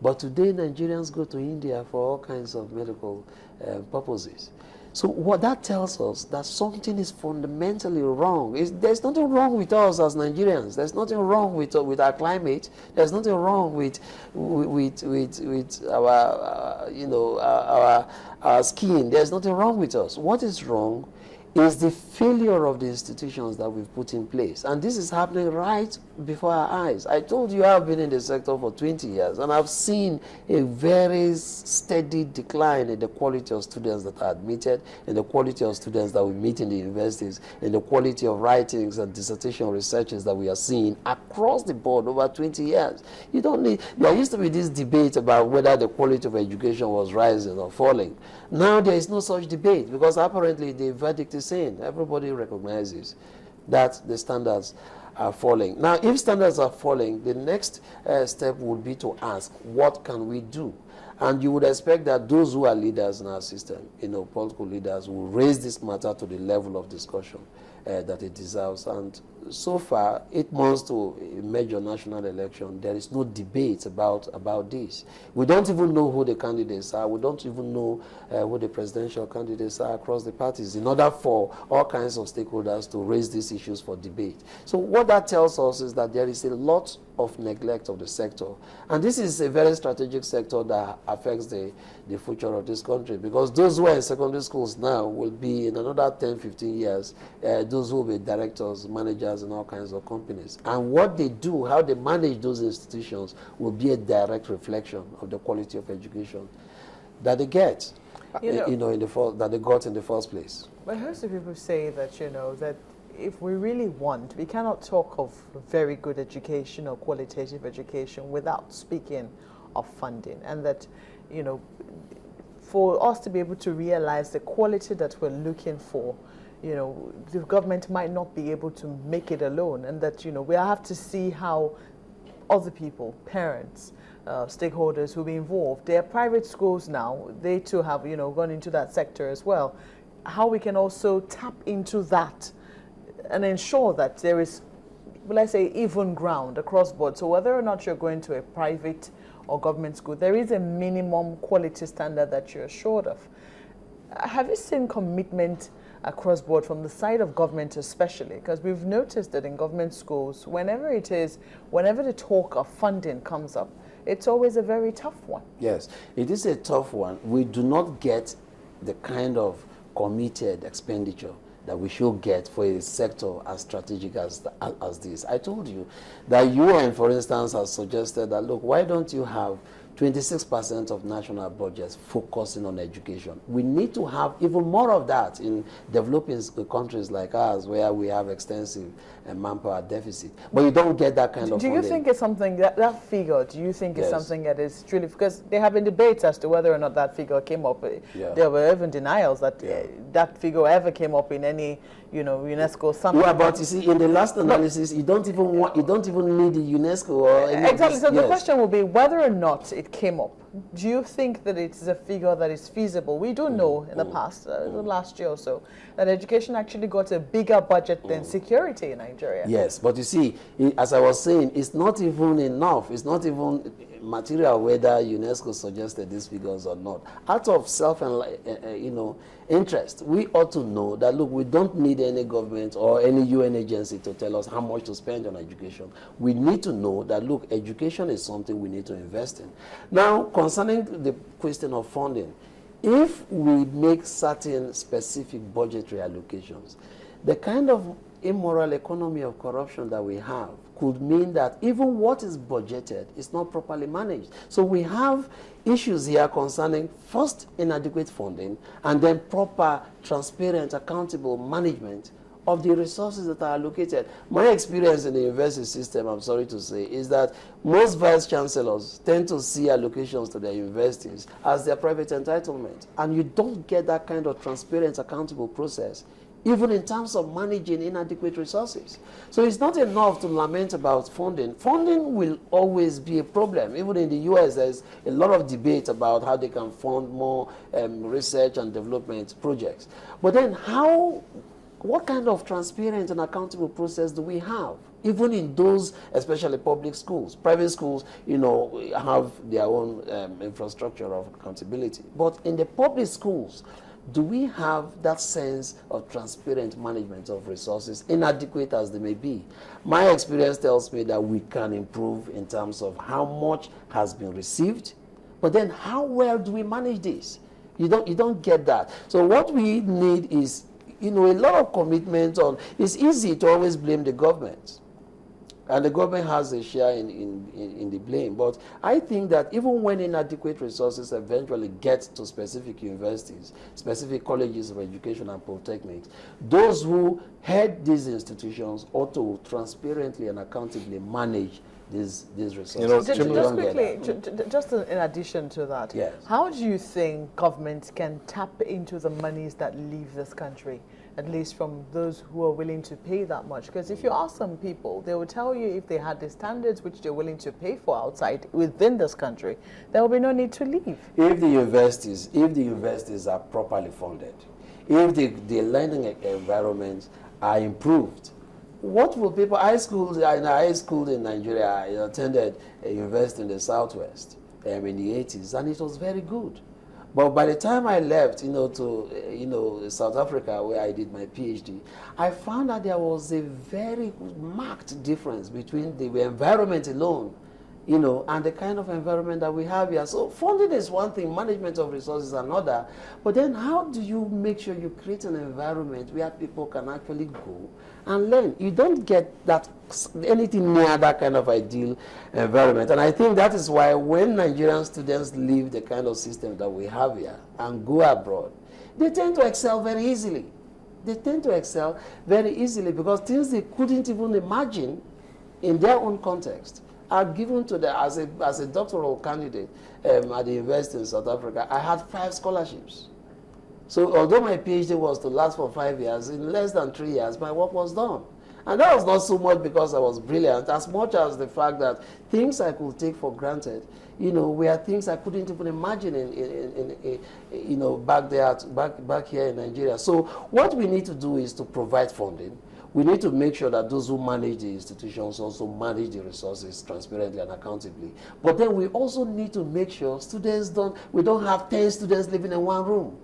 But today, Nigerians go to India for all kinds of medical purposes. So what that tells us that something is fundamentally wrong. There's nothing wrong with us as Nigerians. There's nothing wrong with our climate. There's nothing wrong with our our skin. There's nothing wrong with us. What is wrong is the failure of the institutions that we've put in place. And this is happening right before our eyes. I told you I've been in the sector for 20 years, and I've seen a very steady decline in the quality of students that are admitted, in the quality of students that we meet in the universities, in the quality of writings and dissertation researches that we are seeing across the board over 20 years. You don't need, there used to be this debate about whether the quality of education was rising or falling. Now there is no such debate, because apparently the verdict is in. Everybody recognizes that the standards are falling. Now, if standards are falling, the next step would be to ask, what can we do? And you would expect that those who are leaders in our system, political leaders, will raise this matter to the level of discussion that it deserves. And so far, 8 months to a major national election, there is no debate about this. We don't even know who the candidates are. We don't even know who the presidential candidates are across the parties, in order for all kinds of stakeholders to raise these issues for debate. So what that tells us is that there is a lot of neglect of the sector. And this is a very strategic sector that affects the future of this country, because those who are in secondary schools now will be, in another 10, 15 years, those who will be directors, managers, and all kinds of companies. And what they do, how they manage those institutions, will be a direct reflection of the quality of education that they get, that they got in the first place. But I heard some people say that, that if we really want, we cannot talk of very good education or qualitative education without speaking of funding. And that, for us to be able to realize the quality that we're looking for, the government might not be able to make it alone. And that, we have to see how other people, parents, stakeholders who be involved. There are private schools now, they too have, gone into that sector as well. How we can also tap into that and ensure that there is, will I say, even ground across board. So whether or not you're going to a private or government school, there is a minimum quality standard that you're assured of. Have you seen commitment across board from the side of government especially? Because we've noticed that in government schools, whenever the talk of funding comes up, it's always a very tough one. Yes, it is a tough one. We do not get the kind of committed expenditure that we should get for a sector as strategic as this. I told you that UN, for instance, has suggested that, look, why don't you have 26% of national budgets focusing on education? We need to have even more of that in developing countries like ours, where we have extensive manpower deficit. But you don't get that kind of funding. Do you think it's something, that figure, do you think it's something that is truly, because there have been debates as to whether or not that figure came up. There were even denials that that figure ever came up in any, UNESCO summit. Yeah, but you see, in the last analysis, you don't even need the UNESCO or any exactly. So the question will be whether or not it came up. Do you think that it's a figure that is feasible? We do know in the past, the last year or so, that education actually got a bigger budget than security in Nigeria. Yes, but you see, as I was saying, it's not even enough. It's not even material whether UNESCO suggested these figures or not. Out of interest, we ought to know that, look, we don't need any government or any UN agency to tell us how much to spend on education. We need to know that, look, education is something we need to invest in. Now, concerning the question of funding, if we make certain specific budgetary allocations, the kind of immoral economy of corruption that we have could mean that even what is budgeted is not properly managed. So we have issues here concerning, first, inadequate funding, and then proper, transparent, accountable management of the resources that are allocated. My experience in the university system, I'm sorry to say, is that most vice chancellors tend to see allocations to their universities as their private entitlement. And you don't get that kind of transparent, accountable process, even in terms of managing inadequate resources. So it's not enough to lament about funding. Funding will always be a problem. Even in the US, there's a lot of debate about how they can fund more research and development projects. But then how what kind of transparent and accountable process do we have? Even in those, especially public schools. Private schools, have their own infrastructure of accountability. But in the public schools, do we have that sense of transparent management of resources, inadequate as they may be? My experience tells me that we can improve in terms of how much has been received, but then how well do we manage this? You don't get that. So what we need is, a lot of commitment on. It's easy to always blame the government, and the government has a share in the blame. But I think that even when inadequate resources eventually get to specific universities, specific colleges of education and polytechnics, those who head these institutions ought to transparently and accountably manage these resources. Just quickly, just in addition to that, yes. How do you think government can tap into the monies that leave this country, at least from those who are willing to pay that much? Because if you ask some people, they will tell you if they had the standards which they're willing to pay for outside within this country, there will be no need to leave. If the universities are properly funded, if the learning environments are improved, what will people? I schooled in Nigeria. I attended a university in the Southwest in the 80s, and it was very good. But by the time I left, to South Africa, where I did my PhD, I found that there was a very marked difference between the environment alone, and the kind of environment that we have here. So funding is one thing, management of resources is another. But then how do you make sure you create an environment where people can actually go and learn? You don't get that anything near that kind of ideal environment. And I think that is why when Nigerian students leave the kind of system that we have here and go abroad, they tend to excel very easily. They tend to excel very easily because things they couldn't even imagine in their own context are given to them. As a doctoral candidate at the university in South Africa, I had 5 scholarships. So although my PhD was to last for 5 years, in less than 3 years, my work was done. And that was not so much because I was brilliant, as much as the fact that things I could take for granted, were things I couldn't even imagine back here in Nigeria. So what we need to do is to provide funding. We need to make sure that those who manage the institutions also manage the resources transparently and accountably. But then we also need to make sure we don't have 10 students living in one room.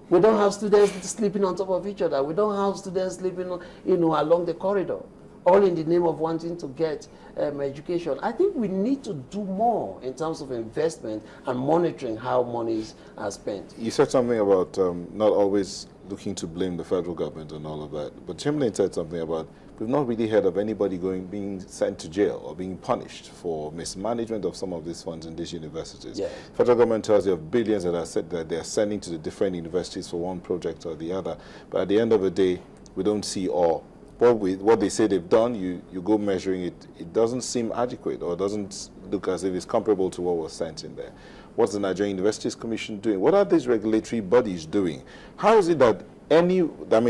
We don't have students sleeping on top of each other. We don't have students sleeping, along the corridor, all in the name of wanting to get education. I think we need to do more in terms of investment and monitoring how monies are spent. You said something about not always looking to blame the federal government and all of that. But Chamberlain said something about we've not really heard of anybody being sent to jail or being punished for mismanagement of some of these funds in these universities. Yes. Federal government tells you of billions that they're sending to the different universities for one project or the other. But at the end of the day, we don't see all. What they say they've done, you go measuring it, it doesn't seem adequate or doesn't look as if it's comparable to what was sent in there. What's the Nigerian Universities Commission doing? What are these regulatory bodies doing? How is it that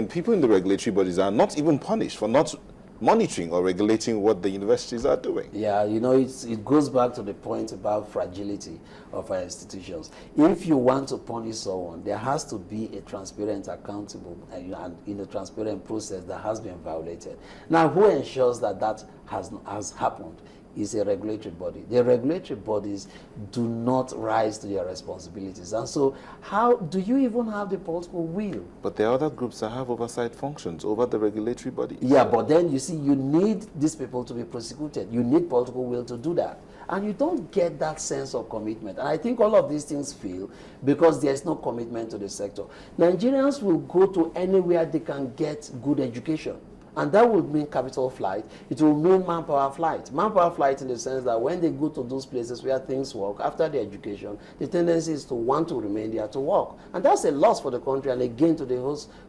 people in the regulatory bodies are not even punished for not monitoring or regulating what the universities are doing? Yeah, it goes back to the point about fragility of our institutions. If you want to punish someone, there has to be a transparent, accountable, and transparent process that has been violated. Now, who ensures that has happened? Is a regulatory body. The regulatory bodies do not rise to their responsibilities. And so how do you even have the political will? But there are other groups that have oversight functions over the regulatory bodies. Yeah, but then you see, you need these people to be prosecuted. You need political will to do that. And you don't get that sense of commitment. And I think all of these things fail because there's no commitment to the sector. Nigerians will go to anywhere they can get good education. And that will mean capital flight. It will mean manpower flight. Manpower flight in the sense that when they go to those places where things work, after the education, the tendency is to want to remain there to work. And that's a loss for the country and again to the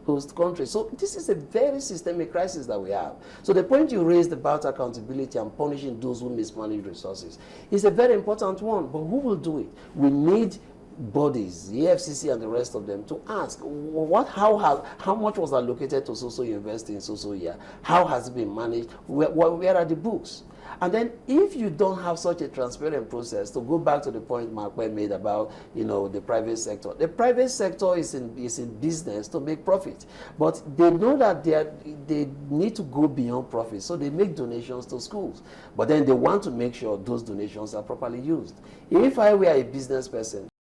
host country. So this is a very systemic crisis that we have. So the point you raised about accountability and punishing those who mismanage resources is a very important one. But who will do it? We need bodies, the FCC and the rest of them, to ask how much was allocated to so university in so year, how has it been managed, where are the books? And then if you don't have such a transparent process, to go back to the point Mark made about, the private sector. The private sector is in business to make profit, but they know that they need to go beyond profit, so they make donations to schools. But then they want to make sure those donations are properly used. If I were a business person,